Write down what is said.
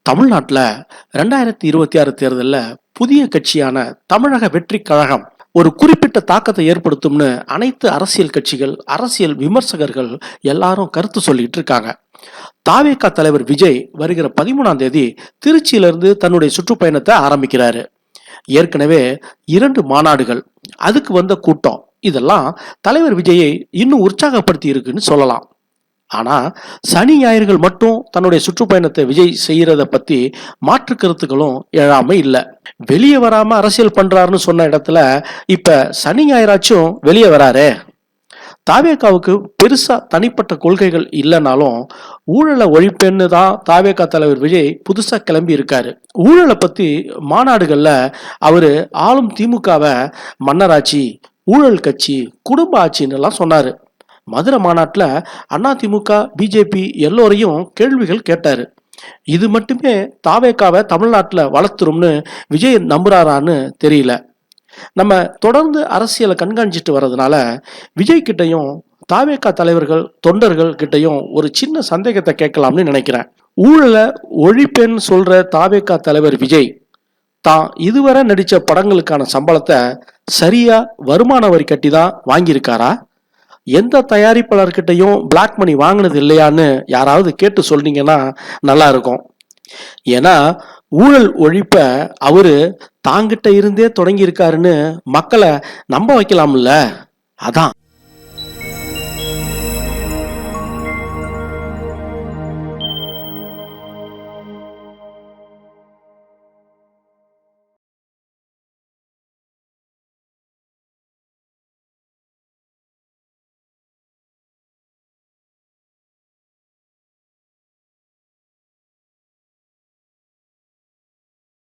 தமிழ்நாட்டில் 2026 தேர்தலில் புதிய கட்சியான தமிழக வெற்றி கழகம் ஒரு குறிப்பிட்ட தாக்கத்தை ஏற்படுத்தும்னு அனைத்து அரசியல் கட்சிகள், அரசியல் விமர்சகர்கள் எல்லாரும் கருத்து சொல்லிட்டு இருக்காங்க. தாவேகா தலைவர் விஜய் வருகிற 13ஆம் தேதி திருச்சியிலிருந்து தன்னுடைய சுற்றுப்பயணத்தை ஆரம்பிக்கிறாரு. ஏற்கனவே 2 மாநாடுகள், அதுக்கு வந்த கூட்டம், இதெல்லாம் தலைவர் விஜயை இன்னும் உற்சாகப்படுத்தி இருக்குன்னு சொல்லலாம். ஆனா சனி ஞாயிறுகள் மட்டும் தன்னுடைய சுற்றுப்பயணத்தை விஜய் செய்யறத பத்தி மாற்று கருத்துக்களும் எழாம இல்ல. வெளியே வராம அரசியல் பண்றாருன்னு சொன்ன இடத்துல இப்ப சனி ஞாயிறாச்சும் வெளியே வராரே. தாவேகாவுக்கு பெருசா தனிப்பட்ட கொள்கைகள் இல்லைனாலும் ஊழலை ஒழிப்பேன்னு தான் தாவேகா தலைவர் விஜய் புதுசா கிளம்பி இருக்காரு. ஊழலை பத்தி மாநாடுகள்ல அவரு ஆளும் திமுகவை மன்னராட்சி, ஊழல் கட்சி, குடும்ப ஆட்சின்னு எல்லாம் சொன்னாரு. மதுரை மாநாட்டில் அதிமுக, பிஜேபி எல்லோரையும் கேள்விகள் கேட்டாரு. இது மட்டுமே தாவேகாவை தமிழ்நாட்டில் வளர்த்துரும்னு விஜய் நம்புறாரான்னு தெரியல. நம்ம தொடர்ந்து அரசியலை கண்காணிச்சிட்டு வர்றதுனால விஜய் கிட்டையும் தாவேகா தலைவர்கள், தொண்டர்கள் கிட்டையும் ஒரு சின்ன சந்தேகத்தை கேட்கலாம்னு நினைக்கிறேன். ஊழலை ஒழிப்பேன்னு சொல்ற தாவேகா தலைவர் விஜய் தான் இதுவரை நடிச்ச படங்களுக்கான சம்பளத்தை சரியா வருமான வரி கட்டி தான் வாங்கியிருக்காரா? எந்த தயாரிப்பாளர்கிட்டையும் பிளாக் மணி வாங்கினது இல்லையான்னு யாராவது கேட்டு சொன்னீங்கன்னா நல்லா இருக்கும். ஏன்னா ஊழல் ஒழிப்ப அவரு தாங்கிட்ட இருந்தே தொடங்கி இருக்காருன்னு மக்களை நம்ப வைக்கலாம்ல. அதான்